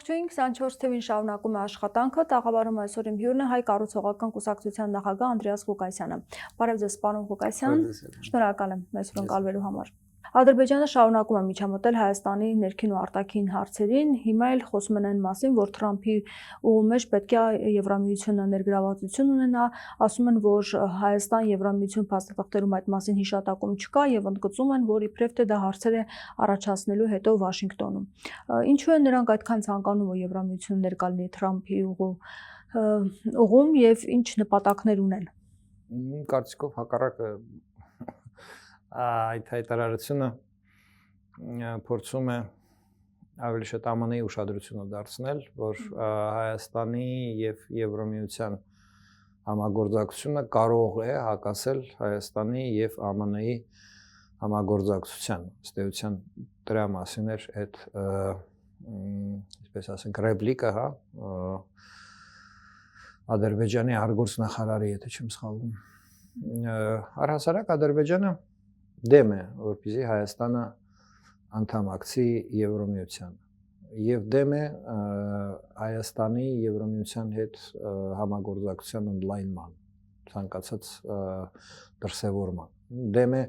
Ողջույն 24 TV-ին շարունակում է աշխատանքը, տաղավարում այսօր իմ հյուրն է Հայ կառուցողական կուսակցության նախագահ Անդրեաս Ղուկասյանը։ Բարև ձեզ, պարոն Ղուկասյան, շնորհակալ եմ մեզ ընկալվելու համար։ Ադրբեջանը շարունակում է միջամտել Հայաստանի ներքին ու արտաքին հարցերին, հիմա էլ խոսում են այն մասին, որ Թրամփի ուղու մեջ պետք է Եվրամիությունը ներգրավվածություն ունենա, ասում են, որ Հայաստան-Եվրամիություն փաստաթղթերում այդ մասին հիշատակում չկա եւ ընդգծում են, որ իբրև թե դա հարցեր է առաջացնելու հետո Վաշինգտոնում։ Ինչու են նրանք այդքան ցանկանում, որ Եվրամիությունը ներկալնի Թրամփի ուղում եւ ինչ նպատակներ ունեն։ Կարծիքով հակառակը այդ հայտարարությունը փորձում է ավելի շատ ԱՄՆ-ի ուշադրությունը դարձնել, որ Հայաստանի եւ Եվրամիության համագործակցությունը կարող է հակասել Հայաստանի եւ ԱՄՆ-ի համագործակցության։ Ըստ էության դրա մասին էր այդ, այսպես ասենք, ռեպլիկը, հա, Ադրբեջանի արտգործնախարարի, եթե չեմ սխալվում։ Առհասարակ Ադրբեջանը դեմ է, որպեսզի Հայաստանը անդամակցի Եվրամիությանը եւ դեմ է Հայաստանի Եվրամիության հետ համագործակցության ընդլայնման, ցանկացած դրսևորման, դեմ է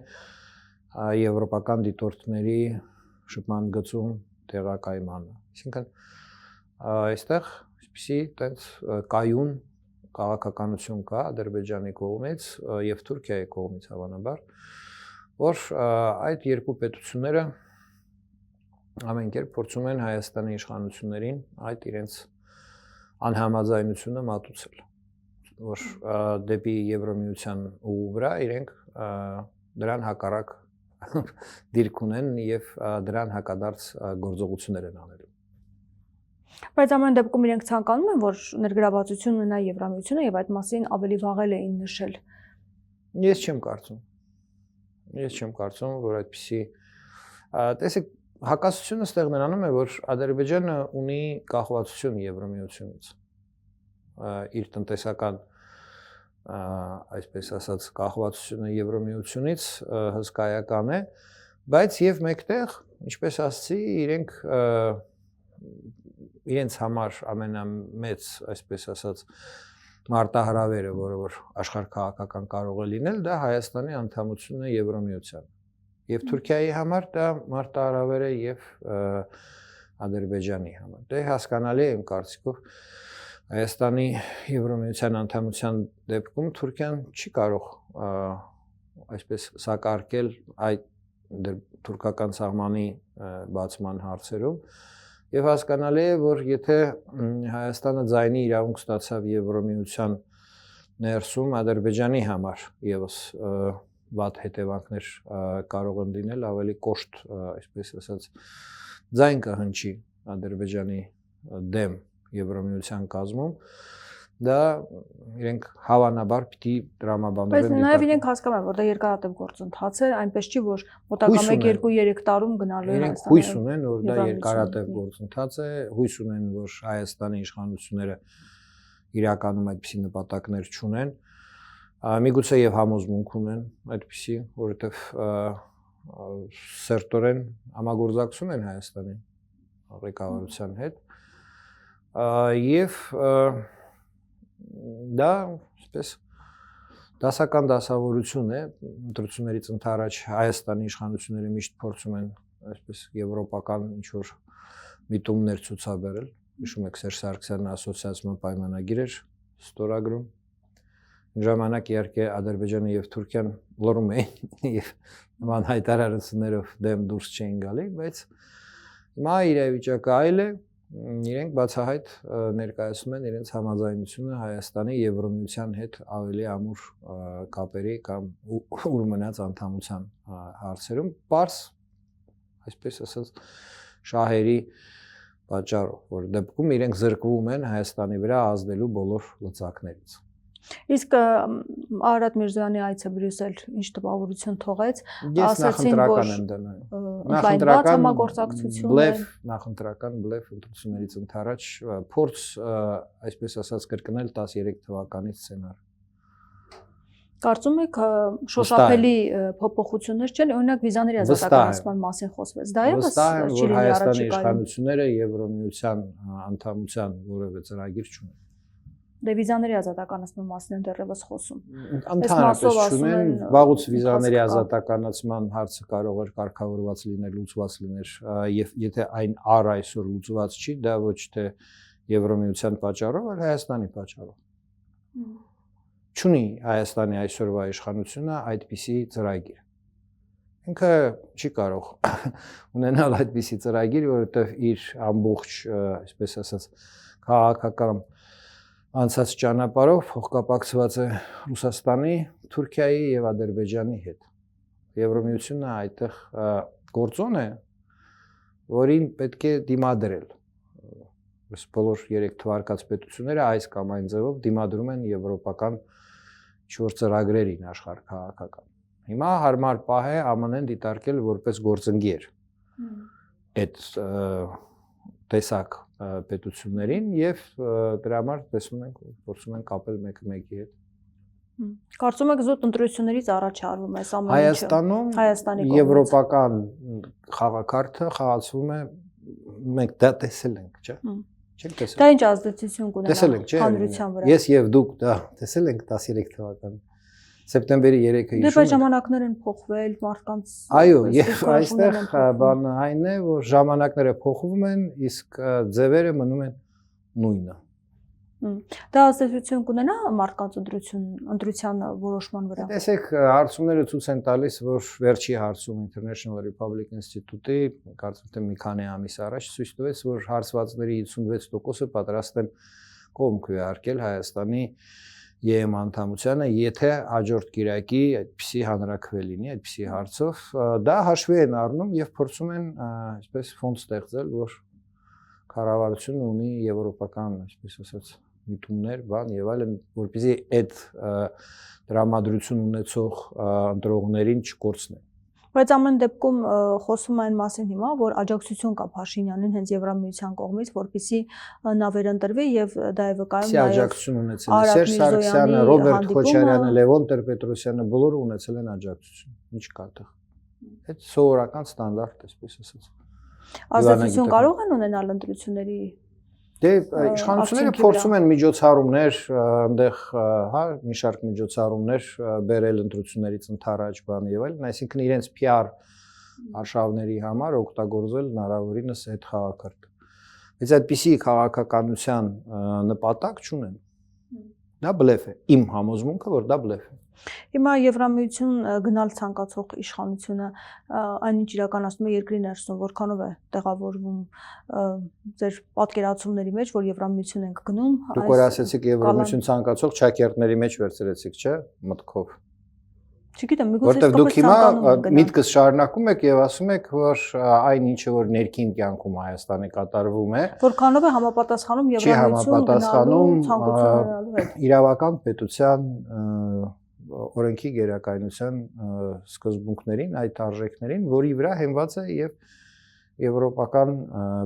եվրոպական դիտորդների շփման գծում տեղակայմանը։ Այսինքն այստեղ այսպիսի տենց կայուն քաղաքականություն կա Ադրբեջանի կողմից եւ Թուրքիայի կողմից հավանաբար, որ այդ երկու պետությունները ամեն կերպ փորձում են Հայաստանի իշխանություններին այդ իրենց անհամաձայնությունը մատուցել, որ դեպի Եվրամիության ուղու վրա իրենք դրան հակառակ դիրք ունեն եւ դրան հակադարձ գործողություններ են անելու։ Բայց ամեն դեպքում իրենք ցանկանում են, որ ներգրավվածություն ունենա Եվրամիությունը եւ այդ մասին ավելի վաղել էին նշել։ Ես չեմ կարծում, որ այդպիսի տեսեք, հակասությունը ստեղ նրանում է, որ Ադրբեջանը ունի կախվածություն Եվրամիությունից։ Իր տնտեսական, այսպես ասած, կախվածությունը Եվրամիությունից հսկայական է, բայց եւ մեկտեղ, ինչպես ասացի, իրենց համար ամենամեծ, այսպես ասած, մարտահրավերը, որը որ աշխարհքաղաքական կարող է լինել, դա Հայաստանի անդամությունն է Եվրամիության։ Եվ Թուրքիայի համար դա մարտահրավեր է եւ Ադրբեջանի համար։ Դե հասկանալի է իմ կարծիքով Հայաստանի Եվրամիության անդամության դեպքում Թուրքիան չի կարող այսպես սակարկել այդ թուրքական սահմանի բացման հարցերում։ Եվ հասկանալի է, որ եթե Հայաստանը ձայնի իրավունք ստացավ Եվրամիության ներսում, Ադրբեջանի համար եւս վատ հետևանքներ կարող են լինել, ավելի կոշտ, այսպես ասած, ձայն կհնչի Ադրբեջանի դեմ Եվրամիության կազմում, դա իրենք հավանաբար պիտի տրամաբանորեն։ Բայց նաև իրենք հասկանում են, որ դա երկարատև գործընթաց է, այնպես չի, որ մոտակա 1-2-3 տարում գնալու է Հայաստանը։ Իրենք հույս ունեն, որ դա երկարատև գործընթաց է, հույս ունեն, որ Հայաստանի իշխանությունները իրականում այդպիսի նպատակներ չունեն, միգուցե եւ համոզմունք ունեն այդպիսի, որովհետեւ սերտորեն համագործակցում են Հայաստանի ղեկավարության հետ, եւ դա այսպես դասական դասավորություն է, ընտրություններից ընդառաջ Հայաստանի իշխանությունները միշտ փորձում են այսպես եվրոպական ինչ-որ միտումներ ցուցաբերել։ Հիշում եք Սերժ Սարգսյանը ասոցիացիոն պայմանագիր էր ստորագրում։ Ժամանակ իհարկե Ադրբեջանը եւ Թուրքիան լռում էին եւ նման հայտարարություններով դեմ դուրս չէին գալի, բայց հիմա իրավիճակը այլ է, իրենք բացահայտ ներկայացնում են իրենց համաձայնությունը Հայաստանի Եվրամիության հետ ավելի ամուր կապերի կամ ուր մնաց անդամության հարցերում, պարզ, այսպես ասած, շահերի պատճառով, որ դեպքում իրենք զրկվում են Հայաստանի վրա ազդելու բոլոր լծակներից։ Իսկ Արարատ Միրզոյանի այցը Բրյուսել ինչ տպավորություն թողեց, ասացին, որ ընդլայնված համագործակցություն է, նախընտրական բլեֆ ընտրություններից ընդառաջ փորձ, այսպես ասած, կրկնել 13 թվականի սցենարը։ Կարծում եք շոշափելի փոփոխություններ չեն, օրինակ վիզաների ազատականացման մասին խոսվեց։ Դա եւս չի լինի Հայաստանի իշխանությունները Եվրոմիության անդամության որևէ ծրագիր չունեն։ Դե վիզաների ազատականացման մասին են դեռևս խոսում։ Ընդհանրապես չունեն, վաղուց վիզաների ազատականացման հարցը կարող էր կարգավորված լինել, լուծված լիներ, եւ եթե այն այսօր լուծված չի, դա ոչ թե Եվրոմիության պատճառով, այլ Հայաստանի պատճառով։ Չունի Հայաստանի այսօրվա իշխանությունը այդպիսի ծրագիր։ Ինքը չի կարող ունենալ այդպիսի ծրագիր, որովհետև իր ամբողջ, այսպես ասած, քաղաքական անցած ճանապարհով փոխկապակցված է Ռուսաստանի, Թուրքիայի եւ Ադրբեջանի հետ։ Եվրոմիությունը այդտեղ գործոն է, որին պետք է դիմադրել։ Ըստ բոլոր 3 թվարկած պետությունները այս կամ այն ձևով դիմադրում են եվրոպական 4 ծրագրերին աշխարհքաղաքական։ Հիմա հարմար պահ է ԱՄՆ-ն դիտարկել որպես գործընկեր այդ տեսակ պետություններին եւ դրա համար տեսնում ենք փորձում են կապել մեկը մեկի հետ։ Կարծում եք զուտ ընտրություններից առաջ արվում է ամեն ինչը։ Հայաստանում եվրոպական խաղակարգը խաղացվում է, մենք դա տեսել ենք, չէ՞։ Չենք տեսել։ Դա ինչ ազդեցություն կունենա հանրության վրա։ Ես եւ դուք դա տեսել ենք 13 թվականին։ Սեպտեմբերի 3-ը հիշում եք։ Դե բայց ժամանակներ են փոխվել, մարդկանց։ Այո, եւ այստեղ բանը այն է, որ ժամանակները փոխվում են, իսկ ձևերը մնում են նույնը։ Դա ազդեցություն կունենա մարդկանց ընտրության որոշման վրա։ Տեսեք, հարցումները ցույց են տալիս, որ վերջի հարցում International Republic Institute-ի, կարծում եմ մի քանի ամիս առաջ ցույց տվեց, որ հարցվածների 56%-ը պատրաստ են կողմ քվեարկել Հայաստանի ԵՄ անդամությանը, եթե հաջորդ կիրակի այդպիսի հանրաքվե լինի, այդպիսի հարցով, դա հաշվի են առնում եւ փորձում են, այսպես ֆոնդ ստեղծել, որ կառավարությունը ունի եվրոպական, այսպես ասած, միտումներ, բան եւ այլն, որպեսզի այդ դրամատրություն ունեցող ընտրողներին չկորցնեն։ Բայց ամեն դեպքում խոսում այն մասին հիմա, որ աջակցություն կա Փաշինյանին հենց Եվրամիության կողմից, որպեսզի նա վերընտրվի եւ դա է վկայում նաեւ աջակցություն ունեցել է Սերժ Սարգսյանը, Ռոբերտ Քոչարյանը, Լևոն Տեր-Պետրոսյանը, բոլորը ունեցել են աջակցություն։ Ինչ կա այդտեղ։ Այդ սովորական ստանդարտ է, այսպես ասած։ Ազդեցություն կարող են ունենալ ընտրությունների։ Դե իշխանությունները փորձում են միջոցառումներ, այնտեղ, հա, մի շարք միջոցառումներ բերել ընտրություններից ընդառաջ բան եւ այլն, այսինքն իրենց PR արշավների համար օգտագործել հնարավորինս այդ խաղակարգը։ Բայց այդպիսի քաղաքականության նպատակ չունեն։ Դա բլեֆ է։ Իմ համոզմունքը, որ դա բլեֆ է։ Հիմա Եվրամիություն գնալ ցանկացող իշխանությունը այնինչ իրականացնում է երկրի ներսում, որքանով է տեղավորվում ձեր պատկերացումների մեջ, որ Եվրամիություն ենք գնում։ Դուք որ ասացիք Եվրամիություն ցանկացող ճակերտների մեջ վերցրեցիք, չէ՞, մտքով։ Չգիտեմ, միգուցե որտեղ դուք հիմա միտքս շարունակում եք եւ ասում եք, որ այն ինչը որ ներքին կյանքում Հայաստանի կատարվում է, որքանով է համապատասխանում Եվրամիություն գնալու ցանկություններով հետ։ Իրավական պետության օրենքի գերակայունության սկզբունքներին, այդ արժեքներին, որի վրա հենված է եւ եվրոպական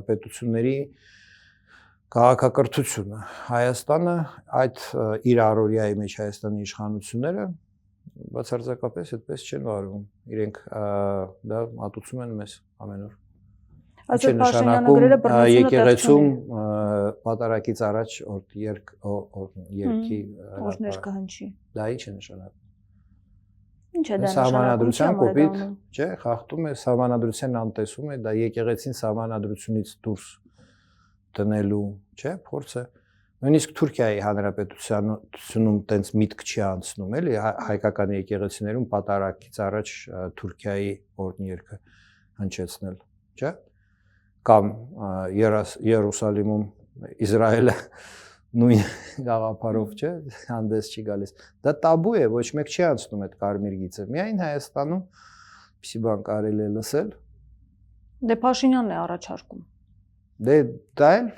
պետությունների քաղաքակրթությունը։ Հայաստանը այդ իր առօրյայի մեջ Հայաստանի իշխանությունները բացարձակապես այդպես չեն վարվում։ Իրենք դա մատուցում են մեզ ամեն օր։ Այսօր Փաշինյանը գրել է բռնությունը եկեղեցում պատարակից առաջ երկի օրներ կհնչի։ Դա ինչ է նշանակում։ Ինչ է դա նշանակում։ Սահմանադրության կոպիտ, չէ, խախտում է սահմանադրության անտեսում է, դա եկեղեցին սահմանադրությունից դուրս դնելու, չէ, փորձ է։ Նույնիսկ Թուրքիայի հանրապետությունում տենց միտք չի անցնում, էլի հայկական եկեղեցիներում պատարակից առաջ Թուրքիայի օրհներգը հնչեցնել, չէ՞։ Կամ Երուսալիմում Իսրայելը նույն գաղափարով, չէ, հանդես չի գալիս։ Դա տաբու է, ոչ մեկ չի անցնում այդ կարմիր գիծը։ Միայն Հայաստանում պիսի բան կարելի է լսել։ Դե Փաշինյանն է առաջարկում։ Դե դա էլ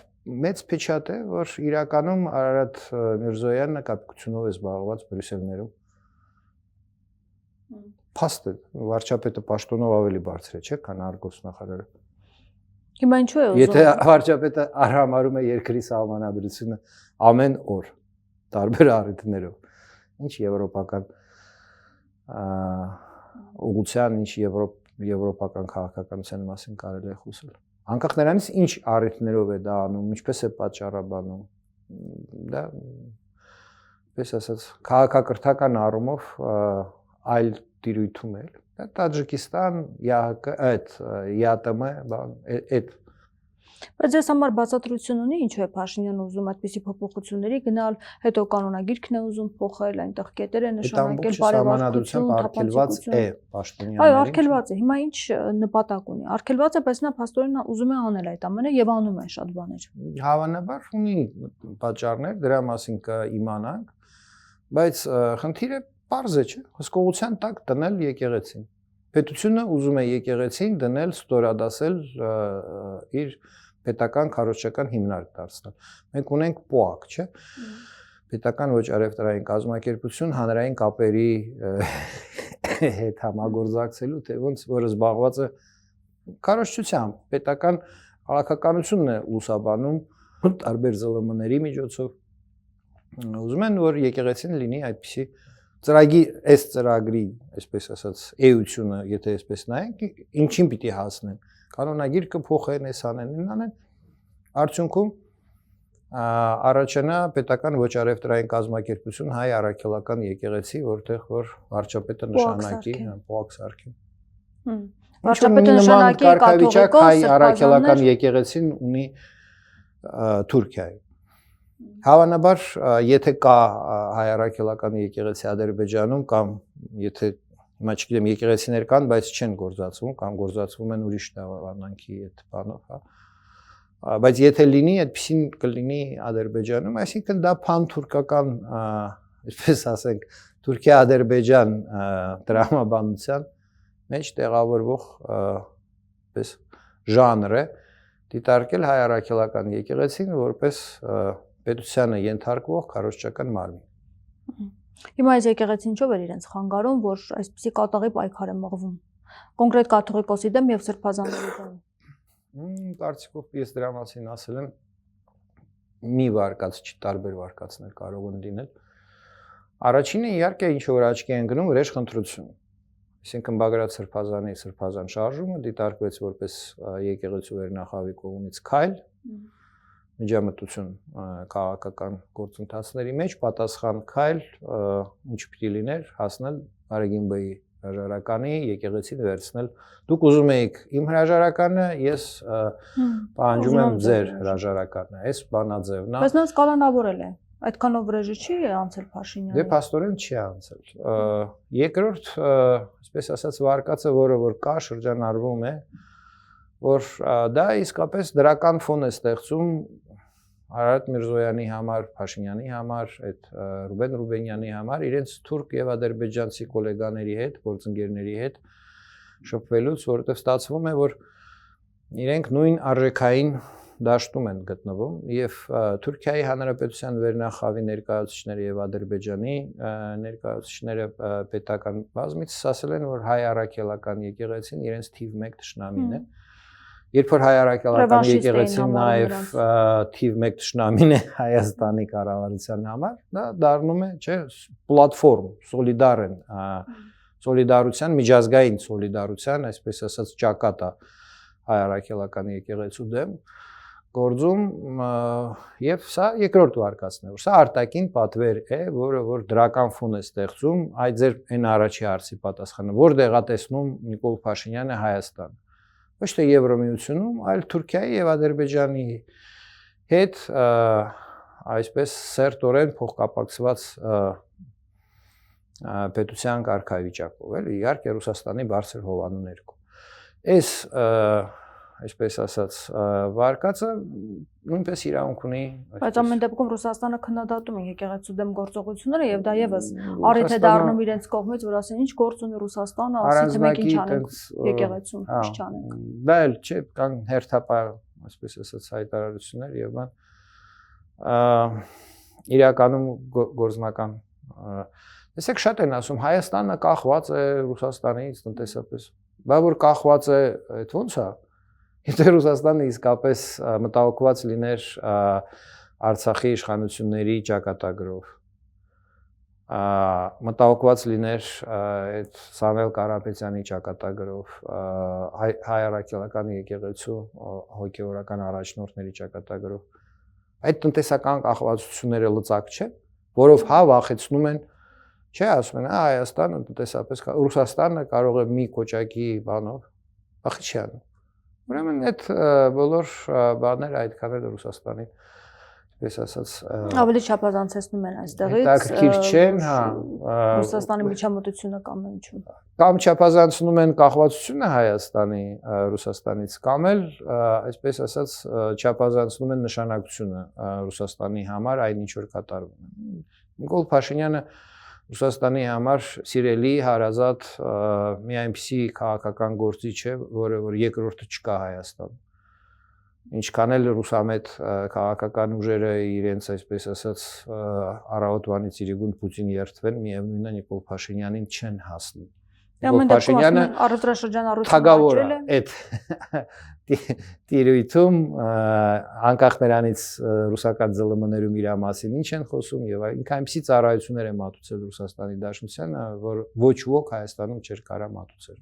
մեծ փեչատ է, որ իրականում Արարատ Միրզոյանը կապիտությունով է զբաղված Բրյուսելներում։ Փաստ է, վարչապետը պաշտոնով ավելի բարձր է, չէ՞, քան արգոսնախարարը։ Հիմա ինչու է ուզում։ Եթե վարչապետը արհամարում է երկրի սահմանադրությունը ամեն օր տարբեր առիթներով, ինչ եվրոպական ուղղության, ինչ եվրոպական քաղաքականության մասին կարելի է խոսել։ Անկախ նրանից ինչ առիթներով է դա անում, ինչպես է պատճառաբանում, դա պես ասած քաղաքակրթական առումով այլ տիրույթում է։ Դա Տաջիկստան, ԵԱՀԿ, այդ ԵԱՏՄ, այդ Բայց ես համար բացատրություն ունի ինչու է Փաշինյանը ուզում այդպիսի փոփոխությունների գնալ, հետո կանոնագիրքն է ուզում փոխել, այնտեղ կետեր է նշանակել, բարեվարկություն, արգելված է պաշտոնյաներին։ Այո, արգելված է։ Հիմա ինչ նպատակ ունի։ Արգելված է, բայց նա փաստորեն ուզում է անել այդ ամենը եւ անում է շատ բաներ։ Հավանաբար ունի պատճառներ, դրա մասին կիմանանք, բայց խնդիրը պարզ է, չէ՞։ Հսկողության տակ դնել եկեղեցին։ Պետությունը ուզում է եկեղեցին դնել, ստորադասել իր պետական քարոզչական հիմնարկ դարձնել։ Մենք ունենք ՊՕԱԿ, չէ՞։ Պետական ոչ առևտրային կազմակերպություն հանրային կապերի հետ համագործակցելու, թե ոնց որը զբաղված է քարոզչությամբ, պետական քաղաքականությունն է լուսաբանում տարբեր ԶԼՄ-ների միջոցով։ Ուզում են, որ եկեղեցին լինի այդպիսի ծրագրի, այսպես ասած, էությունը, եթե այսպես նայենք, ինչին պիտի հասնեն։ Կանոնագիրքը փոխեն, անեն, անեն։ Արդյունքում առաջանա պետական ոչ առևտրային կազմակերպություն հայ առաքելական եկեղեցի, որտեղ որ վարչապետը նշանակի ՊՕԱԿ սարքի։ Վարչապետը նշանակի կաթողիկոս հայ առաքելական եկեղեցին ունի Թուրքիայում։ Հավանաբար, եթե կա հայ առաքելական եկեղեցի Ադրբեջանում կամ եթե հիմա չգիտեմ եկեղեցիներ կան, բայց չեն գործածվում կամ գործածվում են ուրիշ դավանանքի այդ բանով, հա։ Բայց եթե լինի, այդպեսին կլինի Ադրբեջանում, այսինքն դա փան-թուրքական, այսպես ասենք, Թուրքիա-Ադրբեջան տրամաբանության մեջ տեղավորվող պես ժանր է դիտարկել հայ առաքելական եկեղեցին որպես պետությանը ենթարկվող քարոզչական մարմին։ Հիմա այս եկեղեցին ինչով էր իրենց խանգարում, որ այսպիսի կատաղի պայքար է մղվում կոնկրետ կաթողիկոսի դեմ եւ սրբազանների դեմ։ Կարծիքով ես դրա մասին ասել եմ մի վարկած, չի տարբեր վարկածներ կարող են լինել։ Առաջինը իհարկե ինչ որ աչքի են գնում վրեժ խնդրություն։ Այսինքն Բագրատ Սրբազանի սրբազան շարժումը դիտարկվեց որպես եկեղեցու վերնախավի կողմից քայլ, միջամտություն քաղաքական գործընթացների մեջ, պատասխան քայլ, ինչ պիտի լիներ, հասնել Արեգինբեի հրաժարականի եկեղեցին վերցնել։ Դուք ուզում եք իմ հրաժարականը, ես պահանջում եմ ձեր հրաժարականը, այս բանաձևն է։ Բայց նա կալանավորել է։ Այդքանով վրեժը չի անցել Փաշինյանը։ Դե փաստորեն չի անցել։ Երկրորդ, այսպես ասած, վարկածը, որ կա, շրջանառվում է, որ դա իսկապես դրական ֆոն է ստեղծում Արարատ Միրզոյանի համար, Փաշինյանի համար, այդ Ռուբեն Ռուբենյանի համար, իրենց թուրք եւ ադրբեջանցի գոլեգաների հետ, գործընկերների հետ շփվելուց, որովհետեւ ստացվում է, որ իրենք նույն արժեքային դաշտում են գտնվում եւ Թուրքիայի Հանրապետության վերնախավի ներկայացուցիչները եւ Ադրբեջանի ներկայացուցիչները պետական բազմից ասել են, որ հայ առաքելական եկեղեցին իրենց թիվ 1 թշնամին է։ Երբ որ հայ առաքելական եկեղեցին նաեւ թիվ 1 թշնամին է Հայաստանի կառավարության համար, դա դառնում է, չէ, պլատֆորմ, սոլիդար են, սոլիդարության, միջազգային սոլիդարության, այսպես ասած, ճակատա հայ առաքելական եկեղեցու դեմ գործում եւ սա երկրորդ վարկածն է, որ սա արտաքին պատվեր է, որը որ դրական ֆոն է ստեղծում, այդ ձեր այն առաջի հարցի պատասխանը, որտեղ է տեսնում Նիկոլ Փաշինյանը Հայաստանը։ Ոչ թե Եվրոմիությունում, այլ Թուրքիայի եւ Ադրբեջանի հետ այսպես սերտորեն փոխկապակցված պետության կարգավիճակով, էլի իհարկե Ռուսաստանի բարձր հովանու ներքո։ Այս այսպես ասած վարկածը նույնպես իրավունք ունի։ Բայց ամեն դեպքում Ռուսաստանը քննադատում է եկեղեցու դեմ գործողությունները եւ դա եւս առիթ է դառնում իրենց կողմից, որ ասեն ինչ գործ ունի Ռուսաստանը, ասի թե մենք ինչ անենք եկեղեցում, ինչ չանենք։ Դա էլ չէ, կան հերթապահ, այսպես ասած հայտարարություններ եւ իրականում գործնական տեսեք շատ են ասում Հայաստանը կախված է Ռուսաստանից տնտեսապես։ Բա որ կախված է, այդ ո՞նց է։ Եթե Ռուսաստանը իսկապես մտահոգված լիներ Արցախի իշխանությունների ճակատագրով, մտահոգված լիներ այդ Սամվել Կարապետյանի ճակատագրով հայ առաքելական եկեղեցու հոգևորական առաջնորդների ճակատագրով այդ տնտեսական կախվածությունները լծակ չէ, որով վախեցնում են, չէ, ասում են, Հայաստանը տնտեսապես Ռուսաստանը կարող է մի կոճակի բանով վախի չի անում։ Ուրեմն այդ բոլոր բաները այդքան էլ Ռուսաստանին Ես ասած ավելի չափազանցեցնում են այստեղից հետաքրքիր չեն, հա Ռուսաստանի միջամտությունը կամ ինչու կամ չափազանցնում են կախվածությունը Հայաստանի Ռուսաստանից կամ էլ այսպես ասած չափազանցնում են նշանակությունը Ռուսաստանի համար այն ինչ որ կատարվում է Նիկոլ Փաշինյանը Ռուսաստանի համար սիրելի հարազատ մի այնպիսի քաղաքական գործիչ է որը որ երկրորդը չկա Հայաստանում Ինչքան էլ ռուսամետ քաղաքական ուժերը իրենց այսպես ասած առավոտվանից իրիկուն Պուտինի երթվեն միևնույնն է Նիկոլ Փաշինյանին չեն հասնի Նիկոլ Փաշինյանը առևտրաշրջանառությունը թագավորը այդ տիրույթում անկախ նրանից ռուսական ԶԼՄ-ներում իր մասին ինչ են խոսում եւ ինքը այնպիսի ծառայություններ է մատուցել Ռուսաստանի Դաշնությանը որ ոչ ոք Հայաստանում չէր կարա մատուցել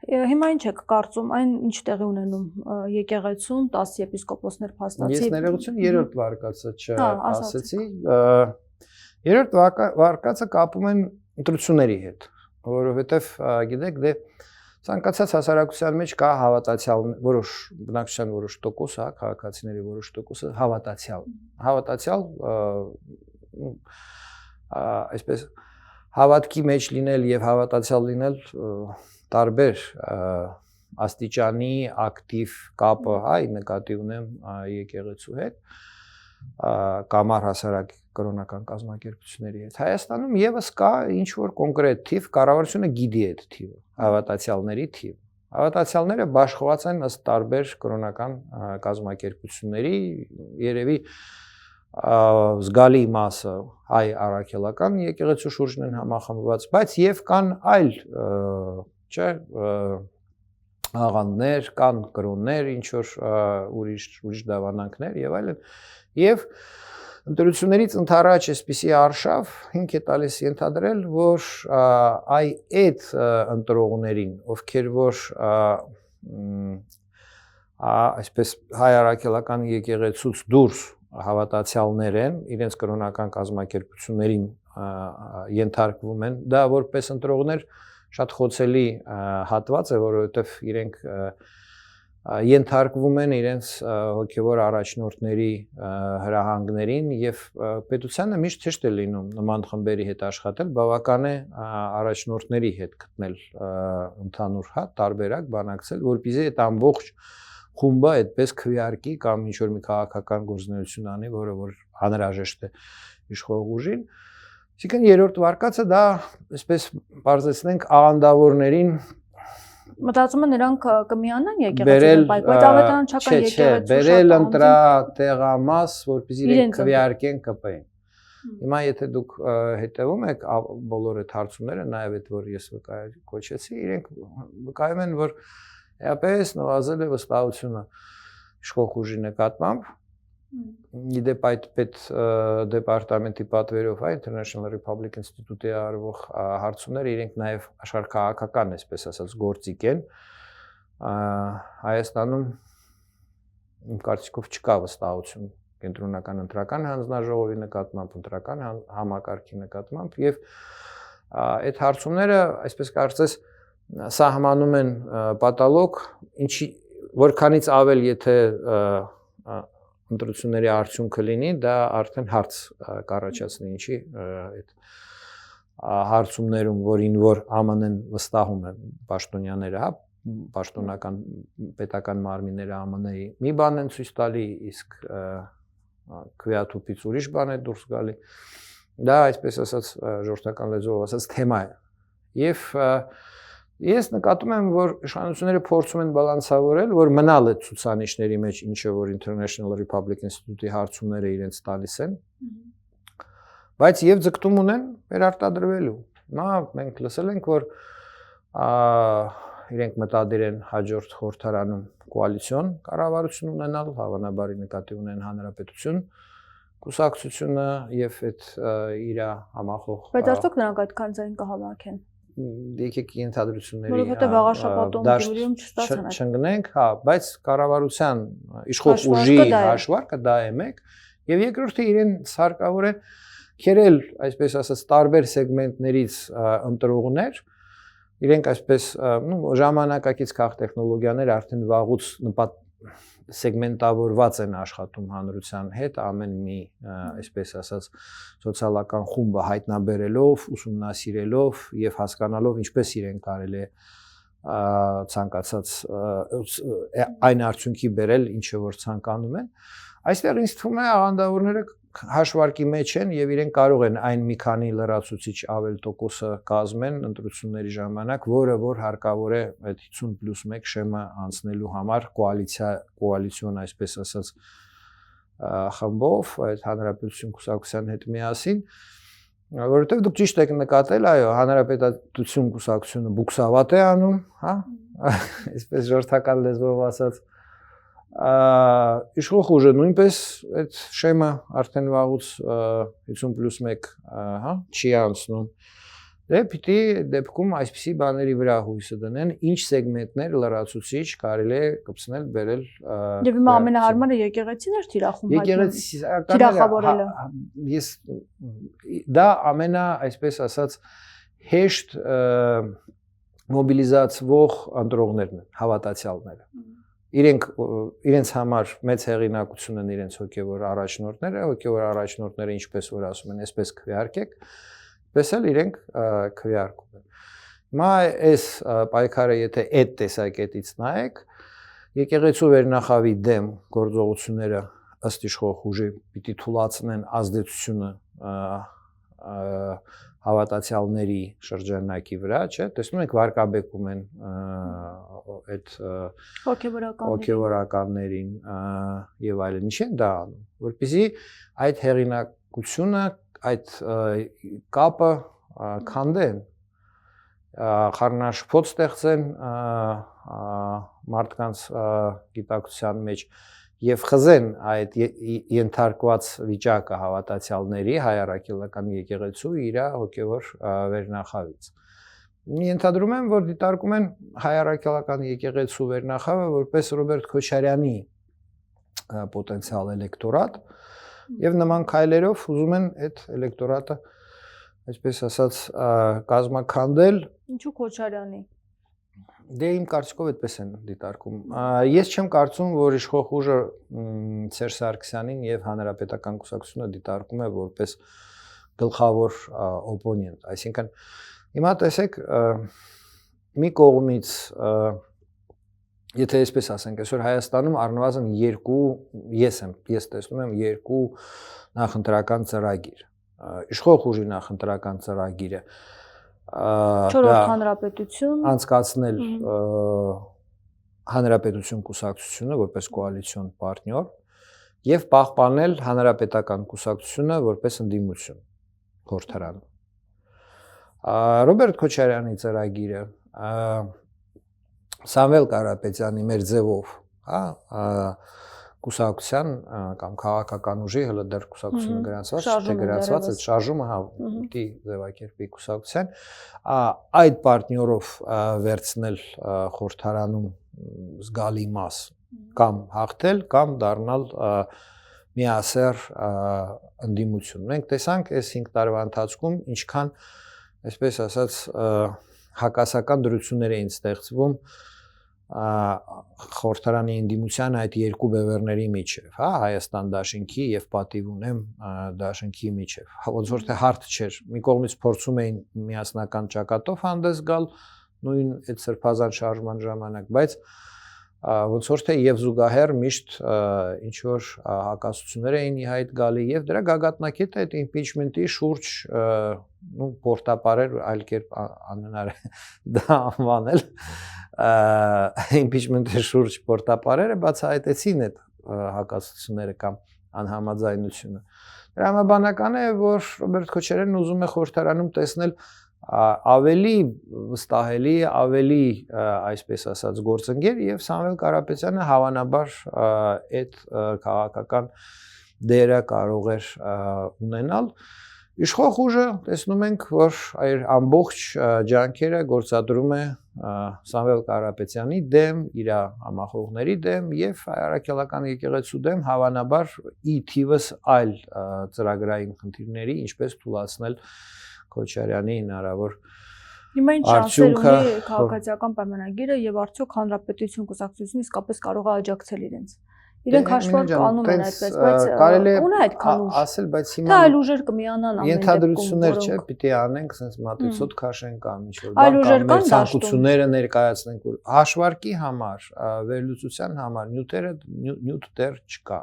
Հիմա ինչ եք կարծում, այն ինչ տեղի ունենում եկեղեցում 10 եպիսկոպոսներ փաստացի։ Ես ներողություն երրորդ վարկածը չասեցի։ Երրորդ վարկածը կապում են ընտրությունների հետ, որովհետև գիտեք, դե ցանկացած հասարակության մեջ կա հավատացյալ որոշ բնակչության որոշ տոկոս, հա, քաղաքացիների որոշ տոկոսը հավատացյալ այսպես հավատքի մեջ լինել եւ հավատացյալ լինել տարբեր աստիճանի ակտիվ կապը հայ նկատի ունեմ եկեղեցու հետ կամար հասարակ կրոնական կազմակերպությունների հետ Հայաստանում եւս կա ինչ որ կոնկրետ թիվ կառավարությունը գիտի այդ թիվը հավատացյալների թիվ հավատացյալները բաշխված են ըստ տարբեր կրոնական կազմակերպությունների երևի զգալի մասը հայ առաքելական եկեղեցու շուրջն են համախմբված բայց եւ կան այլ չէ աղանդներ, կան կրոններ, ինչ որ ուրիշ դավանանքներ եւ այլն եւ ընտրություններից ընդառաջ էսպիսի արշավ հիմք է տալիս ենթադրել որ այդ ընտրողներին ովքեր որ այսպես հայ առաքելական եկեղեցուց դուրս հավատացյալներ են իրենց կրոնական կազմակերպություններին ենթարկվում են դա որպես ընտրողներ շատ խոցելի հատված է, որովհետև իրենք ենթարկվում են իրենց հոգևոր առաջնորդների հրահանգներին եւ պետությանը միշտ ճիշտ է լինում նման խմբերի հետ աշխատել, բավական է առաջնորդների հետ գտնել ընդհանուր հա տարբերակ բանակցել, որպեսզի այդ ամբողջ խումբը այդպես քվեարկի կամ ինչ որ մի քաղաքական գործունեություն անի, որը որ անհրաժեշտ է իշխող ուժին Այսինքն երրորդ վարկածը դա այսպես բարձրացնենք աղանդավորներին Մտածում եմ նրանք կմիանան եկեղեցին բայց ավետարանչական եկեղեցու բերել ընտրա տեղամաս որպեսզի իրենք քվեարկեն ԿՊ-ին Հիմա եթե դուք հետևում եք բոլոր այդ հարցումները նաև այդ որ ես կոչեցի իրենք վկայում են որ էապես նվազել է վստահությունը իշխող ուժի նկատմամբ Իդեպ այդ դեպարտամենտի պատվերով International Republic Institute-ի արվող հարցումները իրենք նաև աշխարհքաղաքական, այսպես ասած, գործիք են։ Հայաստանում իմ կարծիքով չկա վստահություն կենտրոնական ընտրական հանձնաժողովի նկատմամբ, ընտրական համակարգի նկատմամբ եւ այդ հարցումները, այսպես կարծես, սահմանում են պատալոգ, ինչի որքանից ավել եթե ընտրությունների արդյունքը լինի, դա արդեն հարց կառաջացնի ինչի այդ հարցումներում, որին որ ԱՄՆ-ն վստահում է պաշտոնյաները, հա, պաշտոնական պետական մարմինները ԱՄՆ-ի մի բան են ցույց տալի, իսկ քվեաթուփից ուրիշ բան է դուրս գալի։ Դա այսպես ասած ժողովրդական լեզվով ասած թեմա է։ Եվ Ես նկատում եմ, որ իշխանությունները փորձում են բալանսավորել, որ մնալ այդ ցուցանիշների մեջ, ինչը որ International Republic Institute-ի հարցումները իրենց տալիս են, բայց եւ ձգտում ունեն վերարտադրվելու։ Նա մենք լսել ենք, որ իրենք մտադիր են հաջորդ խորհրդարանում կոալիցիոն կառավարություն ունենալ, հավանաբար նկատի ունեն հանրապետություն կուսակցությունը եւ այդ իր համախոհ Բայց արդյոք նրանք այդքան ձայն կհավաքեն։ Եկեք ենթադրությունների Որովհետեւ աղաշապատում Գյումրիում չստացան այդ։ Չընկնենք, հա, բայց կառավարության իշխող ուժի հաշվարկը դա է մեկ եւ երկրորդը իրեն հարկավոր է քերել, այսպես ասած, տարբեր սեգմենտներից ընտրողներ, իրենք այսպես, ժամանակակից քաղ տեխնոլոգիաները արդեն վաղուց սեգմենտավորված են աշխատում հանրության հետ, ամեն մի, այսպես ասած, սոցիալական խումբը հայտնաբերելով, ուսումնասիրելով եւ հասկանալով ինչպես իրեն կարելի է ցանկացած այն արդյունքի բերել, ինչը որ ցանկանում են։ Այստեղ ինձ թվում է աղանդավորները հաշվարկի մեջ են եւ իրենք կարող են այն մի քանի լրացուցիչ ավել տոկոսը կազմեն ընտրությունների ժամանակ, որը որ հարկավոր է այդ 50+1 շեմը անցնելու համար կոալիցիոն, այսպես ասած, խմբով, այդ հանրապետություն կուսակցության հետ միասին, որովհետեւ դուք ճիշտ եք նկատել, այո, հանրապետություն կուսակցությունը բուքսավատ է անում, հա, այսպես ժողովրդական լեզվով ասած իշխող ուժը նույնպես այդ շեմը արդեն վաղուց 50+1 հա չի անցնում դե պիտի դեպքում այսպիսի բաների վրա հույսը դնեն ինչ սեգմենտներ լրացուցիչ կարելի է կպցնել բերել եւ հիմա ամենահարմարը եկեղեցին էր թիրախում թիրախավորելը ես դա ամենա այսպես ասած հեշտ մոբիլիզացվող ընտրողներն են հավատացյալները իրենց համար մեծ հեղինակություն են իրենց հոգևոր առաջնորդները, ինչպես որ ասում են, այսպես քվեարկեք, պես էլ իրենք քվեարկում են։ Հիմա այս պայքարը եթե այդ տեսակետից նայեք, եկեղեցու վերնախավի դեմ գործողությունները ըստ իշխող ուժի պիտի թույլատնեն ազդեցությունը հավատացյալների շրջանակի վրա, չէ՞, տեսնում եք վարկաբեկում են այդ հոգևորականներին եւ այլն, ինչ են դա անում, որպեսզի այդ հեղինակությունը, այդ կապը քանդեն, խառնաշփոթ ստեղծեն մարդկանց գիտակցության մեջ եւ խզեն այդ ենթարկված վիճակը հավատացյալների հայ-առաքելական եկեղեցու իր հոգևոր վերնախավից։ Ենթադրում եմ, որ դիտարկում են հայ-առաքելական եկեղեցու վերնախավը որպես Ռոբերտ Քոչարյանի պոտենցիալ էլեկտորատ եւ նման քայլերով ուզում են այդ էլեկտորատը, այսպես ասած, կազմաքանդել։ Ինչու Քոչարյանի։ Դե իմ կարծիքով այդպես են դիտարկում։ Ես չեմ կարծում, որ իշխող ուժը Սերժ Սարգսյանին եւ հանրապետական կուսակցությունը դիտարկում է որպես գլխավոր օպոնենտ, այսինքն հիմա տեսեք մի կողմից եթե այսպես ասենք, այսօր Հայաստանում առնվազն ես տեսնում եմ երկու նախընտրական ծրագիր։ Իշխող ուժի նախընտրական ծրագիրը Չորրորդ հանրապետություն անցկացնել հանրապետություն կուսակցությունը որպես կոալիցիոն պարտներ եւ պահպանել հանրապետական կուսակցությունը որպես ընդդիմություն խորհրդարանում։ Ռոբերտ Քոչարյանի ծրագիրը Սամվել Կարապետյանի մեր ձևով, հա, կուսակցության կամ քաղաքական ուժի հələ դեռ կուսակցությունը գրանցված չէ գրանցված այդ շարժումը հա պիտի ձևակերպի կուսակցության այդ պարտներով վերցնել խորհրդարանում զգալի մաս կամ հաղթել կամ դառնալ միասեռ ընդդիմություն։ Մենք տեսանք այս 5 տարվա ընթացքում ինչքան այսպես ասած հակասական դրություններ էին ստեղծվում խորհրդարանի ընդդիմության այդ երկու բևեռների միջև, հա, Հայաստան դաշինքի եւ պատիվ ունեմ դաշինքի միջև։ Ոնց որ թե հարթ չէր։ Մի կողմից փորձում էին միասնական ճակատով հանդես գալ նույն այդ սրբազան շարժման ժամանակ, բայց ոնց որ թե եւ զուգահեռ միշտ ինչ որ հակասություններ էին ի հայտ գալի եւ դրա գագաթնակետը այդ իմպիչմենտի շուրջ պորտապարեր այլ կերպ անհնար է դա անվանել impeachment-ի շուրջ պորտապարերը բացահայտեցին այդ հակասությունները կամ անհամաձայնությունը։ Դրա համաբանական է, որ Ռոբերտ Քոչարյանն ուզում է խորհրդարանում տեսնել ավելի վստահելի, ավելի այսպես ասած գործընկեր եւ Սամվել Կարապետյանը հավանաբար այդ քաղաքական դերը կարող էր ունենալ։ Իշխող ուժը տեսնում ենք, որ այդ ամբողջ ջանքերը գործադրում է Սամվել Կարապետյանի դեմ, իր համախոհների դեմ եւ Արաքելական եկեղեցու դեմ, հավանաբար ի թիվս այլ ծրագրային խնդիրների, ինչպես թույլատրել Քոչարյանի հնարավոր Հիմա ինչ շանսեր ունի քաղաքացիական պայմանագիրը եւ արդյոք հանրապետություն կուսակցությունը իսկապես կարող է աջակցել իրենց։ Իրենք հաշվառ կանոն են այդպես, բայց ունի այդքան ուժ։ Ասել, բայց հիմա դա այլ ուժեր կմիանան ամեն դեպքում։ Ենթադրություններ չէ, պիտի անենք, sense մատուցոտ քաշեն կամ ինչ-որ բան կամ ցանկությունները ներկայացնենք, որ հաշվարկի համար, վերլուծության համար նյութ դեռ չկա։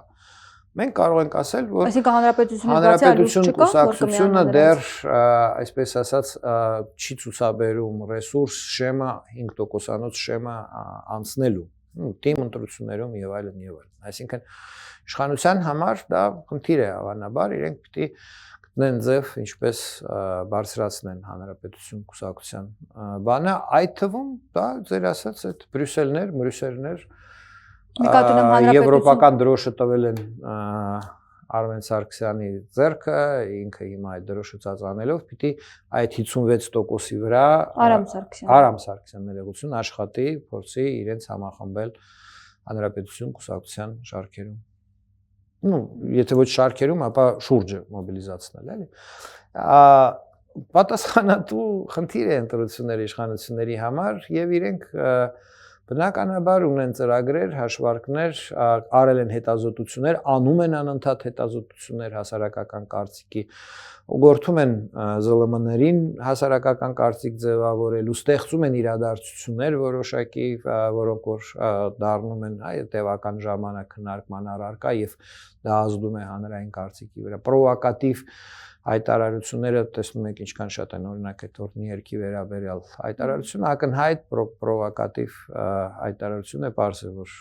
Մենք կարող ենք ասել, որ այսինքն հանրապետությունը կուսակցությունը դեռ, այսպես ասած, չի ցուցաբերում ռեսուրս շեմա 5%-անոց շեմա անցնելու թիմ ընտրություններում եւ այլն եւ այլն։ Այսինքն իշխանության համար դա խնդիր է հավանաբար, իրենք պիտի գտնեն ձև ինչպես բարձրացնեն հանրապետություն կուսակցության բանը, այդ թվում դա ձեր ասած այդ Բրյուսելներ, եվրոպական դրոշը տվել են Արմեն Սարգսյանի ձեռքը, ինքը հիմա այդ դրոշը ծածանելով պիտի այդ 56%-ի վրա Արամ Սարգսյան ներողություն աշխատի, փորձի իրենց համախմբել հանրապետություն կուսակցության շարքերում։ Ну, եթե ոչ շարքերում, ապա շուրջը մոբիլիզացնել, էլի։ Պատասխանատու խնդիր է ընտրությունների իշխանությունների համար եւ իրենք բնականաբար ունեն ծրագրեր, հաշվարկներ, արել են հետազոտություններ, անում են անընդհատ հետազոտություններ հասարակական կարծիքի, ուղղորդում են ԶԼՄ-ներին հասարակական կարծիք ձևավորելու, ստեղծում են իրադարձություններ որոշակի, որոնք որ դառնում են տևական ժամանակ քննարկման առարկա եւ դա ազդում է հանրային կարծիքի վրա։ Պրովոկատիվ հայտարարությունները տեսնում եք ինչքան շատ են, օրինակ այդ օրնի երկի վերաբերյալ հայտարարությունը ակնհայտ պրովոկատիվ հայտարարություն է, պարզ է, որ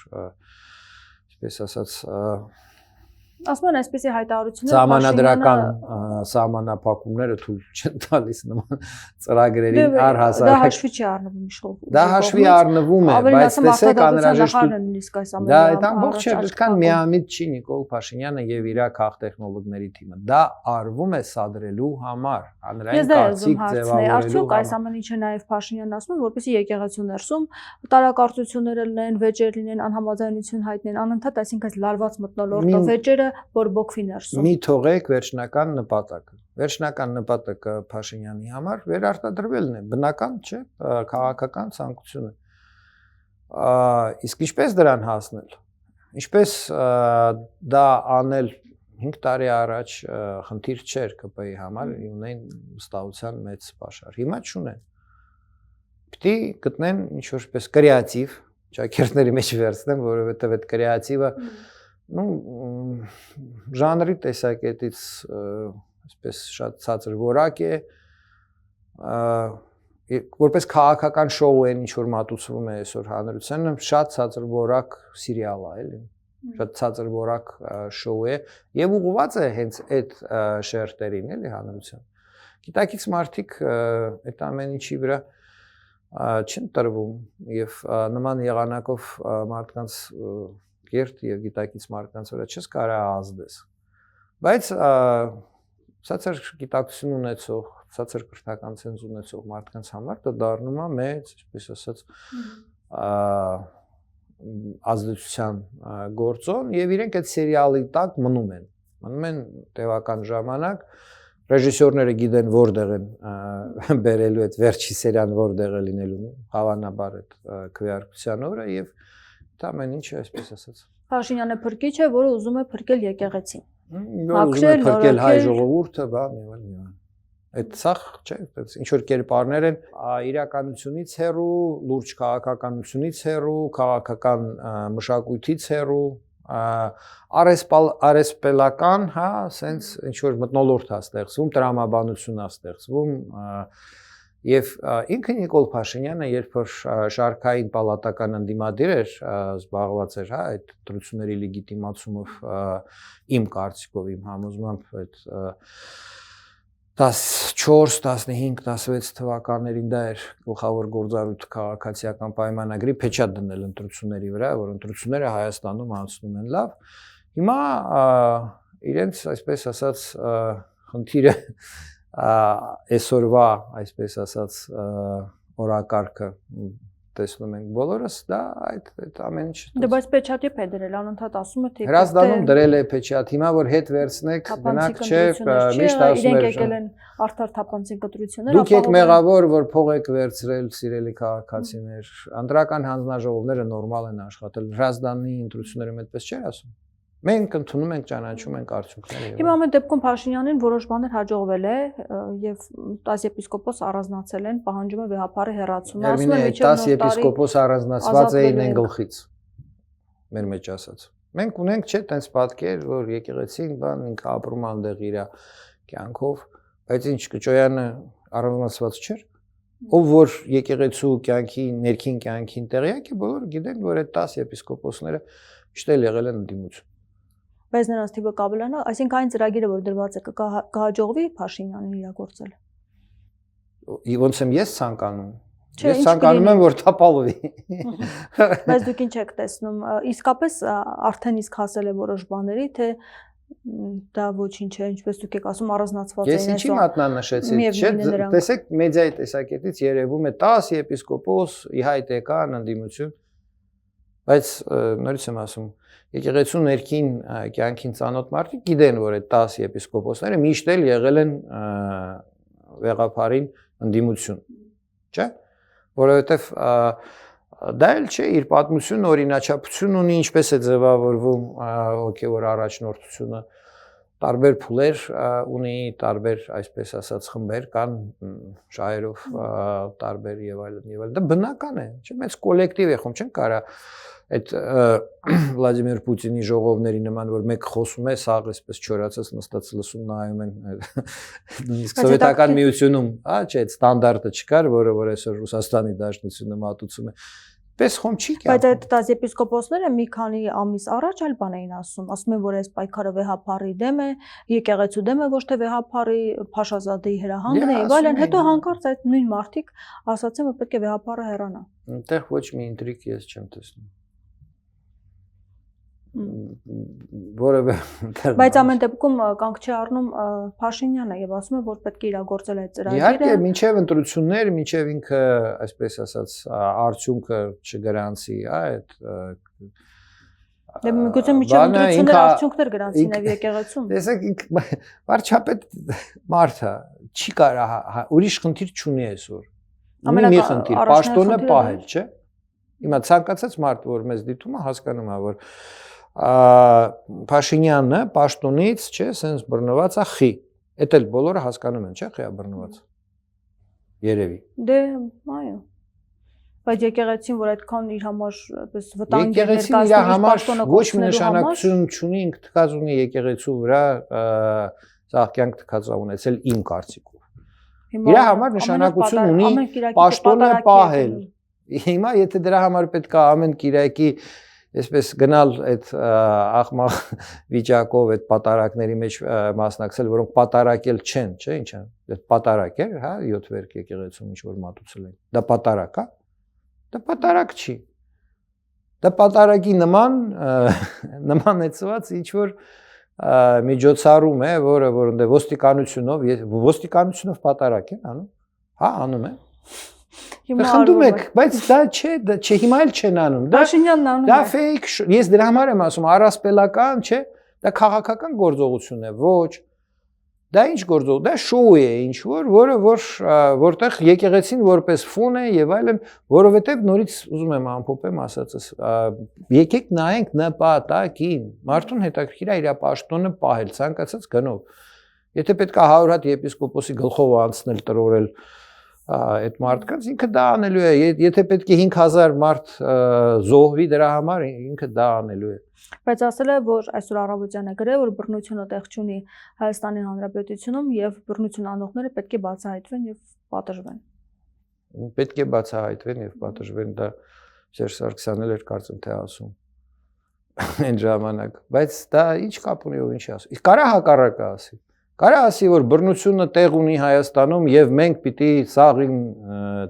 այսպես ասած ասում են այսպեսի հայտարարություններ Սահմանադրական սահմանափակումները թույլ չեն տալիս նման ծրագրերին առհասարակ։ Դա հաշվի չի առնվում իշխող։ Դա հաշվի առնվում է, բայց տեսեք անհրաժեշտ։ Դա այդ ամբողջ չէ, այդքան միամիտ չի Նիկոլ Փաշինյանը եւ իր քաղտեխնոլոգների թիմը։ Դա արվում է սադրելու համար, հանրային կարծիք ձևավորելու։ Արդյոք այս ամեն ինչը նաեւ Փաշինյանն ասում է, որպեսզի եկեղեցու ներսում տարակարծություններ լինեն, վեճեր լինեն, անհամաձայնություն հայտնեն, անընդհատ, այսինքն լարված մթնոլորտով վեճերը բորբոքվի ներսում։ Մի թողեք վերջնական նպատակը։ Վերջնական նպատակը Փաշինյանի համար վերարտադրվելն է, բնական չէ, քաղաքական ցանկությունը։ Իսկ ինչպես դրան հասնել։ Ինչպես դա անել 5 տարի առաջ խնդիր չէր ԿՊ-ի համար, ունեն վստահության մեծ պաշար։ Հիմա չունեն։ Պիտի գտնեն ինչ-որ պես կրեատիվ, ճակերտների մեջ վերցնեմ, որովհետև այդ կրեատիվը ժանրի տեսակետից այսպես շատ ցածր որակ է, որպես քաղաքական շոու են ինչ որ մատուցվում է այսօր հանրությանը, շատ ցածր որակ սիրիալ է, էլի, շատ ցածր որակ շոու է եւ ուղղված է հենց այդ շերտերին, էլի, հանրության։ Գիտակից մարդիկ այդ ամեն ինչի վրա չեն տրվում եւ նման եղանակով մարդկանց կերտ եւ գիտակից մարդկանց վրա չես կարող ազդես։ Բայց ցածր գիտակցություն ունեցող, ցածր կրթական ցենզ ունեցող մարդկանց համար դա դառնում է մեծ, այսպես ասած, ազդեցության գործոն եւ իրենք այդ սերիալի տակ մնում են տևական ժամանակ, ռեժիսորները գիտեն որտեղ են բերելու այդ վերջի սերիան որտեղ է լինելու, հավանաբար այդ քվեարկության օրը եւ դա ամեն ինչը այսպես ասած։ Փաշինյանը փրկիչ է, որը ուզում է փրկել եկեղեցին։ Ուզում է փրկել հայ ժողովուրդը, բան եւ այլն։ Այդ սախ չէ, այդպես ինչ որ կերպարներ են իրականությունից հեռու, լուրջ քաղաքականությունից հեռու, քաղաքական մշակույթից հեռու, արեսպելական, հա, սենց ինչ որ մթնոլորտ է ստեղծվում, տրամաբանություն է ստեղծվում, եւ ինքը Նիկոլ Փաշինյանը երբ որ շարքային պալատական ընդդիմադիր էր, զբաղված էր, հա, այդ ընտրությունների լեգիտիմացումով, իմ կարծիքով, իմ համոզմամբ այդ 14, 15, 16 թվականներին դա էր գլխավոր գործառույթը քաղաքացիական պայմանագրի փեչատ դնել ընտրությունների վրա, որ ընտրությունները Հայաստանում անցնում են լավ։ Հիմա իրենց այսպես ասած խնդիրը այսօրվա այսպես ասած օրակարգը տեսնում ենք բոլորս, դա այդ ամեն ինչ։ Դե բայց պեչատի է դրել, անընդհատ ասում է թե Հրազդանում դրել է պեչատ, հիմա որ հետ վերցնեք, գնաք չէ, միշտ ասում իրենք է եկել են արդար թափանցիկ կտրություններ, դուք եք մեղավոր, որ փող եք վերցրել, սիրելի քաղաքացիներ, անդրական հանձնաժողովները նորմալ են աշխատել, հրազդանի ընտրություններում այդպես չէր ասում։ Մենք ընդունում ենք, ճանաչում ենք արդյունքները։ Հիմա ամեն դեպքում Փաշինյանին որոշ բաներ հաջողվել է եւ 10 եպիսկոպոս առանձնացել են, պահանջում է վեհապարի հեռացումը, ասում են մինչև 10 եպիսկոպոս առանձնացված էին են գլխից։ Մեր մեջ ասած։ Մենք ունենք չէ, տենց պատկեր, որ եկեղեցին բան ինքը ապրում անդեղ իր կյանքով, բայց ինչ Կճոյանը առանձնացված չէր։ Ով որ եկեղեցու կյանքի, ներքին կյանքին տեղյակ է, բոլորը գիտեն, որ այդ 10 եպիսկոպոսները միշտ եղել են ընդդիմություն։ Բայց նրանց թիվը կավելանա, այսինքն այն ծրագիրը, որ դրված է, կհաջողվի Փաշինյանին իրագործել։ Ոնց եմ ես ցանկանում։ Ես ցանկանում եմ, որ տապալվի։ Բայց դուք ինչ եք տեսնում, իսկապես արդեն իսկ հասել է որոշ բաների, թե դա ոչինչ է, ինչպես դուք եք ասում, առանձնացված է։ Ես ինչի մատնանշեցի, չէ՞, տեսեք, մեդիայի տեսակետից երևում է 10 եպիսկոպոս ի հայտ եկան ընդդիմություն, բայց նորից եմ ասում, եկեղեցու ներքին կյանքին ծանոթ մարդիկ գիտեն, որ այդ 10 եպիսկոպոսները միշտ էլ եղել են վեղապարին ընդդիմություն, չէ՞, որովհետև դա էլ չէ, իր պատմություն, օրինաչափություն ունի, ինչպես է ձևավորվում հոգևոր առաջնորդությունը, տարբեր փուլեր ունի, տարբեր, այսպես ասած, խմբեր կան շահերով տարբեր եւ այլն։ Դա բնական է, չէ՞, մեծ կոլեկտիվ է, խոմ չեն կարա այդ Վլադիմիր Պուտինի ժողովների նման, որ մեկ խոսում է, սաղ այսպես չորացած նստած լսում նայում են նույնիսկ սովետական միությունում, չէ, այդ ստանդարտը չկար, որը որ այսօր Ռուսաստանի Դաշնությունը մատուցում է։ Պես խոմ չի կյանքում։ Բայց այդ 10 եպիսկոպոսները մի քանի ամիս առաջ այլ բան էին ասում են, որ այս պայքարը վեհապարի դեմ է, եկեղեցու դեմ է, ոչ թե վեհապարի Փաշազադեի հրահանգն է, եւ այլն, հետո հանկարծ այդ նույն մարդիկ ասացին, որ պետք է վեհապարը հեռանա։ Այնտեղ ոչ մի ինտրիգ ես չեմ տեսնում։ Որևէ Բայց ամեն դեպքում կանգ չի առնում Փաշինյանը եւ ասում է, որ պետք է իրագործել այդ ծրագիրը։ Իհարկե, մինչև ընտրություններ, մինչև ինքը, այսպես ասած, արդյունքը չգրանցի, այդ Դե միգուցե մինչև ընտրություններ արդյունքներ գրանցին եւ եկեղեցում։ Տեսեք, վարչապետ մարդը չի կարա ուրիշ խնդիր չունի այսօր։ Ունի մի խնդիր, պաշտոնը պահել, չէ՞։ Հիմա ցանկացած մարդ, որ մեզ դիտում է, հասկանում է, որ Փաշինյանը պաշտոնից, չէ, սենց բռնված է խի։ Էդ էլ բոլորը հասկանում են, չէ՞, խիա բռնված։ Երևի։ Դե, այո։ Բայց եկեղեցին, որ այդքան իր համար այպես վտանգ է ներկայացնում, ոչ մի նշանակություն չունի, ինքը թքած ունի եկեղեցու վրա սաղ կյանք թքած ունեցել իմ կարծիքով։ Իր համար նշանակություն ունի պաշտոնը պահել։ Հիմա եթե դրա համար պետք է ամեն կիրակի այսպես գնալ այդ աղմաղ վիճակով այդ պատարակների մեջ մասնակցել, որոնք պատարակել չեն, չէ՞, ինչ է։ Այդ պատարակ էր, հա, 7 վերք եկեղեցում ինչ որ մատուցել են։ Դա պատարակ է։ Դա պատարակ չի։ Դա պատարակի նմանեցված ինչ որ միջոցառում է, որը որ ընդ ոստիկանությունով պատարակ են անում։ Հա, անում են։ Խնդում եք, բայց դա չէ, հիմա էլ չեն անում։ Փաշինյանն անում է։ Դա fake, ես դրա համար եմ ասում, առասպելական, չէ, դա քաղաքական գործողություն է, ոչ։ Դա ինչ գործող, դա շոու է ինչ որ, որտեղ եկեղեցին որպես ֆոն է եւ այլն, որովհետեւ նորից ուզում եմ ամփոփեմ ասածս, եկեք նայենք նպատակին, մարդուն հետաքրքիր է իր պաշտոնը պահել, ցանկացած գնով։ Եթե պետք է 100 հատ եպիսկոպոսի գլխով անցնել տրորել այդ մարդկանց, ինքը դա անելու է, եթե պետք է 5000 մարդ զոհվի դրա համար, ինքը դա անելու է։ Բայց ասել է, որ այսօր առավոտյան է գրել, որ բռնությունը տեղ չունի Հայաստանի Հանրապետությունում եւ բռնություն անողները պետք է բացահայտվեն եւ պատժվեն։ Պետք է բացահայտվեն եւ պատժվեն, դա Սերժ Սարգսյանն էլ էր կարծեմ թե ասում այն ժամանակ, բայց դա ինչ կապ ունի ու ինչի ասում։ Կարա հակառակը ասի։ Կարա ասի, որ բռնությունը տեղ ունի Հայաստանում եւ մենք պիտի սաղին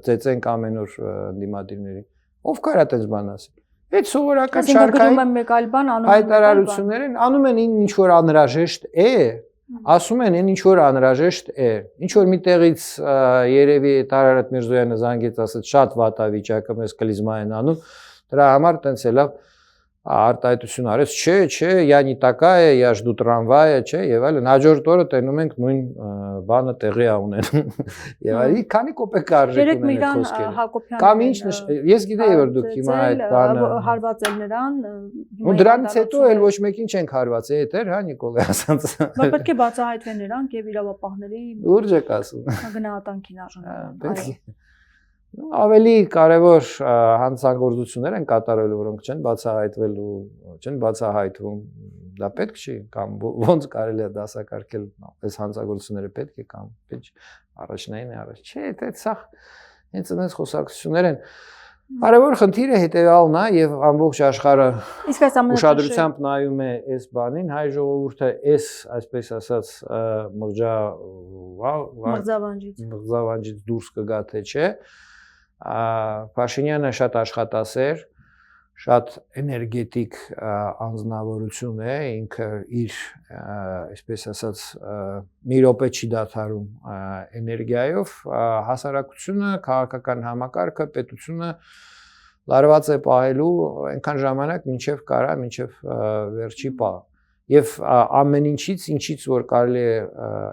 ծեծենք ամեն օր դիմադիրներին։ Ով կարա այդպես բան ասի։ Այդ սովորական Այսինքն գրում շարքային եմ մեկ այլ բան, անում եմ մեկ այլ բան։ հայտարարություններ են, անում են ինչ որ անհրաժեշտ է, ասում են ինչ որ անհրաժեշտ է։ Ինչ որ միտեղից երևի Տարարատ Միրզոյանը զանգեց, ասաց շատ վատ է վիճակը, մեզ կլիզմա են անում, դրա համար տենց էլա արտահայտություն արեց, չէ, я не такая, я жду трамвая, չէ, եւ այլն հաջորդ օրը տենում ենք նույն բանը տեղի ա ունենում։ Եվ այլն քանի կոպեկ արժեք ունեն այդ խոսքերը։ Կամ ինչ ես գիտեի որ դուք հիմա այդ բանը հարվածել նրան։ Ու դրանից հետո էլ ոչ մեկին չենք հարվածել, էտեր, հա Նիկոլay ասած։ Բայց պետք է բացահայտվեն նրանք եւ իրավապահների Ուրջ եք ասում։ Գնահատանքին արժանանան։ Այո։ Ավելի կարևոր հանցագործություններ են կատարելու, որոնք չեն բացահայտվելու, չեն բացահայտվում, դա պետք չի կամ ոնց կարելի է դասակարգել, այս հանցագործությունները պետք է կամ պետք առաջնային է առաջ։ Չէ, դա սա հենց այնպես խոսակցություններ են։ Կարևոր խնդիրը հետեւյալն է եւ ամբողջ աշխարհը ուշադրությամբ նայում է այս բանին, հայ ժողովուրդը այս, այսպես ասած, մղձավանջից դուրս կգա թե չէ։ Փաշինյանը շատ աշխատասեր, շատ էներգետիկ անձնավորություն է, ինքը իր, այսպես ասած, մի րոպե չի դադարում էներգիայով, հասարակությունը, քաղաքական համակարգը, պետությունը լարված է պահելու այնքան ժամանակ, մինչև կարա, մինչև վերջի պահ։ Եվ ամեն ինչից որ կարելի է,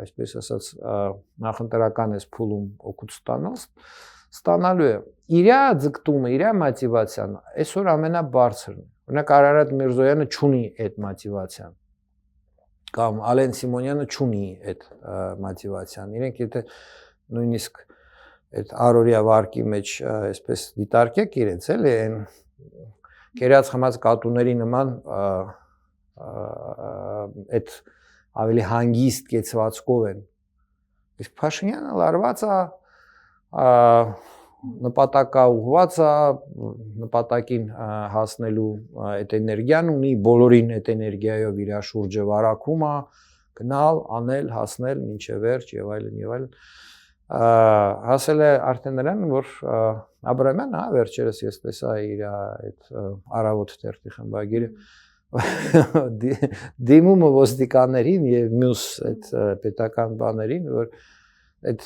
այսպես ասած, նախընտրական էս փուլում օգուտ ստանալու է։ Իրա ձգտումը, իրա մոտիվացիան այսօր ամենաբարձրն է։ Օրինակ Արարատ Միրզոյանը չունի այդ մոտիվացիան։ Կամ Ալեն Սիմոնյանը չունի այդ մոտիվացիան։ Իրենք եթե նույնիսկ այդ առօրյա վարկի մեջ այսպես դիտարկեք իրենց, էլի այն կերած խմած կատուների նման այդ ավելի հանգիստ կեցվածքով են։ Իսկ Փաշինյանը լարված է նպատակա ուղղված է, նպատակին հասնելու այդ էներգիան ունի, բոլորին այդ էներգիայով իր շուրջը վարակում է, գնալ, անել, հասնել մինչև վերջ եւ այլն եւ այլն։ Հասել է արդեն նրան, որ Աբրամյանը, հա, վերջերս ես տեսա իր այդ Արավոտ թերթի խմբագիրը դիմումը ոստիկաններին եւ մյուս այդ պետական բաներին, որ այդ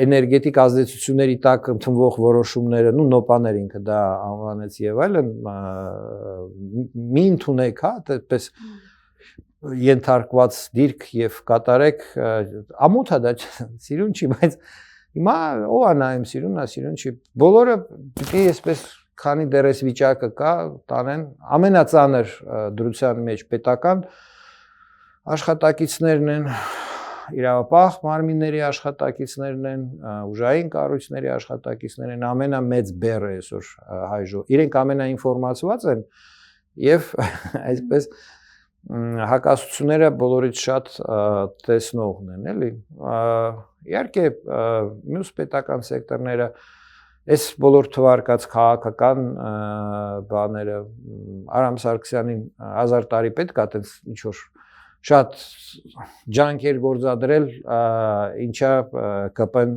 էներգետիկ ազդեցությունների տակ ընդունվող որոշումները, նո նոպաներ ինքը դա անվանեց եւ այլն, մի ընդունեք, հա, այդպես ենթարկված դիրք եւ կատարեք, ամոթ է դա սիրուն չի, բայց հիմա ով է նայում սիրուն չի, բոլորը պիտի այսպես քանի դեռ այս վիճակը կա, տանեն ամենածանր դրության մեջ պետական աշխատակիցներն են, իրավապահ մարմինների աշխատակիցներն են, ուժային կառույցների աշխատակիցներն են, ամենամեծ բեռը այսօր հայ ժողովուրդ։ Իրենք ամենաինֆորմացված են եւ այսպես հակասությունները բոլորից շատ տեսնողն են, էլի։ Իհարկե մյուս պետական սեկտորները այս բոլոր թվարկած քաղաքական բաները Արամ Սարգսյանին 1000 տարի պետք է այդպես ինչ որ շատ ջանքեր գործադրել, ինչա ԿՊ-ն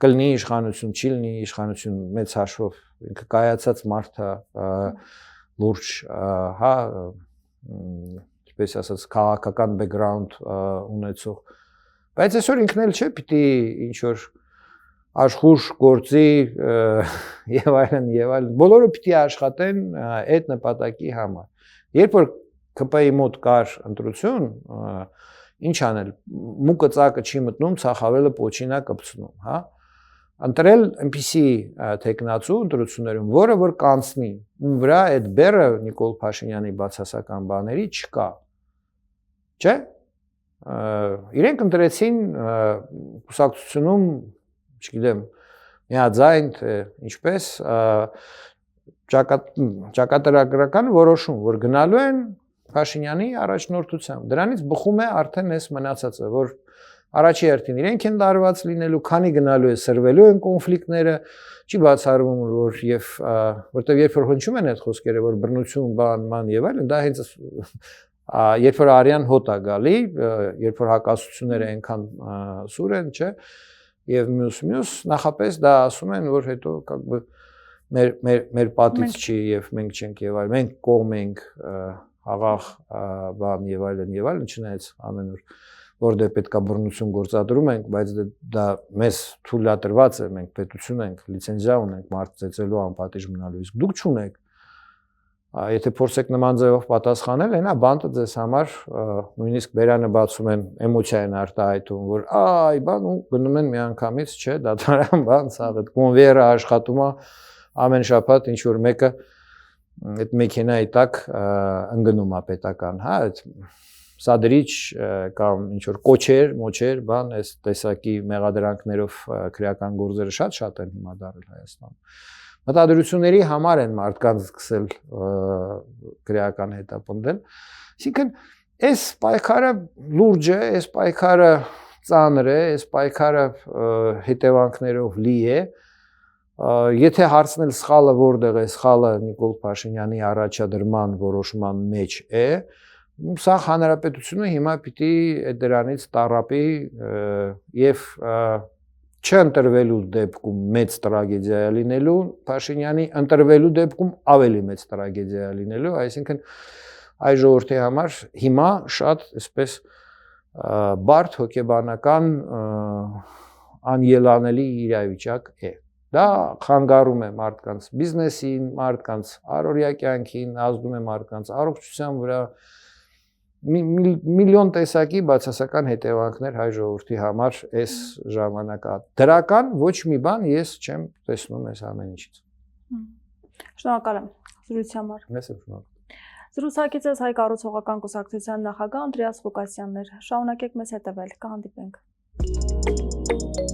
կլինի իշխանություն, չի լինի իշխանություն մեծ հաշվով, ինքը կայացած մարդ է, լուրջ, հա, ինչպես ասած, քաղաքական բեքգրաունդ ունեցող, բայց այսօր ինքն էլ չէ, պիտի ինչ որ աշխուժ գործի եւ այլն, բոլորը պիտի աշխատեն այդ նպատակի համար։ Երբ որ ԿՊ-ի մոտ կար ընտրություն, ինչ անել, մուկը ծակը չի մտնում, ցախավելը պոչինա կպցնում, հա։ Ընտրել այնպիսի տեխնացու ընտրություններում, որը որ կանցնի, ում վրա այդ բեռը Նիկոլ Փաշինյանի բացասական բաների չկա։ Չէ՞։ Իրենք ընտրեցին կուսակցությունում, չգիտեմ, միաձայն թե ինչպես ճակատագրական որոշում, որ գնալու են Փաշինյանի առաջնորդությամբ։ Դրանից բխում է արդեն այս մնացածը, որ առաջի հերթին իրենք են դարված լինելու, քանի գնալու է սրվելու են կոնֆլիկտները, չի բացառվում, որ եւ որտեվ երբ որ հնչում են այդ խոսքերը, որ բռնություն, բան եւ այլն, դա հենց երբ որ արյան հոտ է գալի, երբ որ հակասությունները այնքան սուր են, չէ, եւ մյուս նախապես դա ասում են, որ հետո как бы մեր պատից չի եւ մենք չենք եւ այլ մենք կողմ ենք խաղաղ բան եւ այլն չնայած ամեն օր որտեղ պետքա բռնություն գործադրում ենք, բայց դա մեզ թույլատրված է, մենք պետություն ենք, լիցենզիա ունենք մարդ ծեծելու անպատիժ մնալու, իսկ դուք չունեք։ Եթե փորձեք նման ձևով պատասխանել, այնա բանտը ձեզ համար նույնիսկ բերանը բացում են, էմոցիա են արտահայտում, որ այ բան ու գնում են միանգամից, չէ, դատարան բան, սաղ այդ կոնվեյերը աշխատում է ամեն շաբաթ ինչ որ մեկը այդ մեքենայի տակ ընկնում է պետական, հա, այդ սադրիչ կամ ինչ որ կոչեր, մոչեր, բան, այս տեսակի մեղադրանքներով քրեական գործերը շատ են հիմա դարել Հայաստանում։ Մտադրությունների համար են մարդկանց սկսել քրեական հետապնդել։ Այսինքն, այս պայքարը լուրջ է, այս պայքարը ծանր է, այս պայքարը հետևանքներով լի է։ Եթե հարցնել սխալը որտեղ է, սխալը Նիկոլ Փաշինյանի առաջադրման որոշման մեջ է, սա հանրապետությունը հիմա պիտի դրանից տառապի եւ չընտրվելու դեպքում մեծ տրագեդիա է լինելու, Փաշինյանի ընտրվելու դեպքում ավելի մեծ տրագեդիա է լինելու, այսինքն այս ժողովրդի համար հիմա շատ այսպես բարդ հոգեբանական անելանելի իրավիճակ է։ Դա խանգարում է մարդկանց բիզնեսին, մարդկանց առօրյա կյանքին, ազդում է մարդկանց առողջության վրա, միլիոն տեսակի բացասական հետևանքներ հայ ժողովրդի համար այս ժամանակա դրական ոչ մի բան ես չեմ տեսնում այս ամեն ինչից։ Շնորհակալ եմ զրույցի համար։ Ես եմ շնորհակալ։ Զրուցակիցս Հայ կառուցողական կուսակցության նախագահ Անդրեաս Ղուկասյանն էր։ Շարունակեք մեզ հետևել, կհանդիպենք։